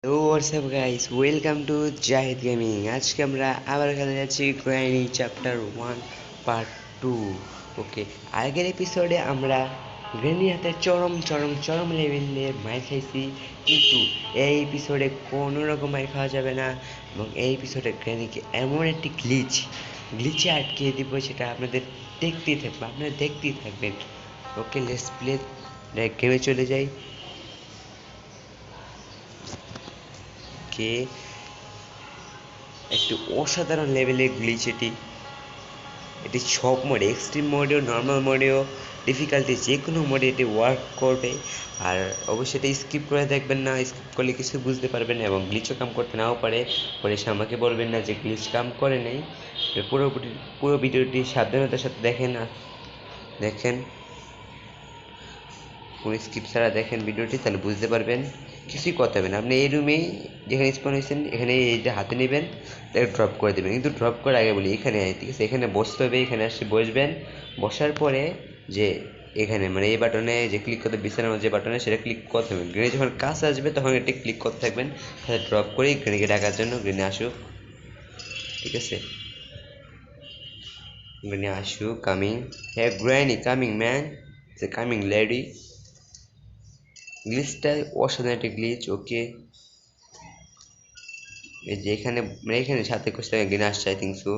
Hello WhatsApp guys, welcome to Zahid gaming. আজকে আমরা আবার খেলে যাচ্ছি গ্র্যানি চ্যাপ্টার 1 পার্ট 2। ওকে, আগের এপিসোডে আমরা গ্র্যানির হাতে চরম চরম চরম লেভেলে মার খাইছি, কিন্তু এই এপিসোডে কোনো রকম মার খাওয়া যাবে না। এবং এই এপিসোডে গ্র্যানিকে এমন একটি গ্লিচে আটকে দিব, সেটা আপনারা দেখতেই থাকবেন। ওকে, লেটস প্লে। গেমে চলে যাই। কে একটি অসাধারণ লেভেলের গ্লিচ এটি সব মোডে, এক্সট্রিম মোডেও, নর্মাল মোডেও, ডিফিকাল্টি যে কোনো মোডে এটি ওয়ার্ক করবে। আর অবশ্যই এটা স্কিপ করে দেখবেন না, স্কিপ করলে কিছু বুঝতে পারবেন এবং গ্লিচও কাম করতে নাও পারে। পরে সে আমাকে বলবেন না যে গ্লিচ কাম করে নেই। পুরো ভিডিওটি সাবধানতার সাথে দেখেন, কোনো স্কিপ ছাড়া দেখেন ভিডিওটি, তাহলে বুঝতে পারবেন। কিছুই করতে হবে না, আপনি এই রুমেই যেখানে স্পন হয়েছেন এখানে এইটা হাতে নেবেন, তাকে ড্রপ করে দেবেন। কিন্তু ড্রপ করার আগে বলি, এখানে ঠিক আছে, এখানে বসতে হবে। এখানে আসে বসবেন, বসার পরে যে এখানে মানে এই বাটনে যে ক্লিক করতে, বিছানার যে বাটনে, সেটা ক্লিক করতে হবে। গ্রেনে যখন কাছে আসবে তখন এটি ক্লিক করতে থাকবেন, তাহলে ড্রপ করে গ্রেনেকে ডাকার জন্য গ্রেনে আসুক। ঠিক আছে, গ্রেনে আসুক। কামিং, হ্যাঁ granny coming man, coming lady. গ্লিচটা অসাধারণ একটা গ্লিচ। ওকে, এই যে এখানে মানে এখানে সাথে করতে গ্রিন আসছে, আই থিঙ্ক সো।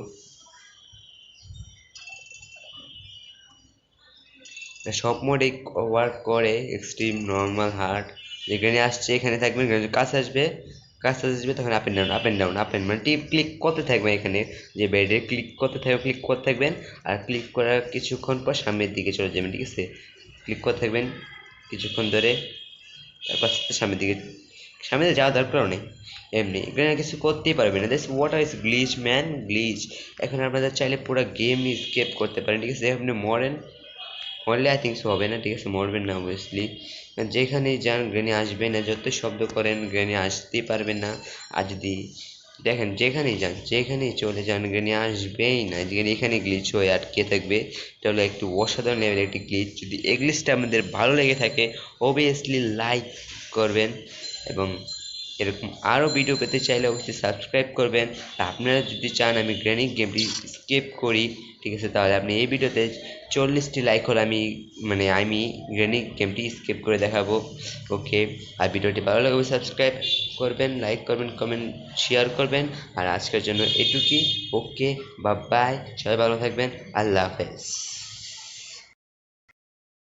সব মোডে ওয়ার্ক করে, এক্সট্রিম, নর্মাল, হার্ড। যেখানে আসছে এখানে থাকবেন, কাছে আসবে তখন up and down, up and down, up and মানে টিপ ক্লিক করতে থাকবেন। এখানে যে বেডে ক্লিক করতে থাকবেন, আর ক্লিক করার কিছুক্ষণ পর সামনের দিকে চলে যাবেন। ঠিক আছে, ক্লিক করতে থাকবেন কিছুক্ষণ ধরে, তারপর সামনে যাওয়া দরকারও নেই। এমনি এখানে কিছু করতেই পারবে না। This water is glitch man, glitch. এখন আপনারা চাইলে পুরো গেম স্কেপ করতে পারেন। ঠিক আছে, আপনি মরলে আই থিঙ্ক হবে না। ঠিক আছে, মরবেন না অবভিয়াসলি। যেখানেই যান গ্রেনি আসবে না, যত শব্দ করেন গ্রেনি আসতেই পারবেন না। আর যদি দেখেন যেখানেই চলে যান গ্রেনি আসবেই না, যেখানে এখানে গ্লিচ হয়ে আটকে থাকবে। এটা হলো একটু অসাধারণ লেভেলের একটি গ্লিচ। যদি এই গ্লিচটা আমাদের ভালো লেগে থাকে, অবভিয়াসলি লাইক করবেন, এবং এরকম আরও ভিডিও পেতে চাইলে অবশ্যই সাবস্ক্রাইব করবেন। আর আপনারা যদি চান আমি গ্র্যানি গেমটি স্কিপ করি, ঠিক আছে, তাহলে আপনি এই ভিডিওতে 40টি লাইক হলে আমি গ্র্যানি গেমটি স্কিপ করে দেখাবো। ওকে, আর ভিডিওটি ভালো লাগবে সাবস্ক্রাইব করবেন, লাইক করবেন, কমেন্ট শেয়ার করবেন। আর আজকের জন্য এটুকুই। ওকে, বাই বাই, সবাই ভালো থাকবেন, আল্লাহ হাফেজ।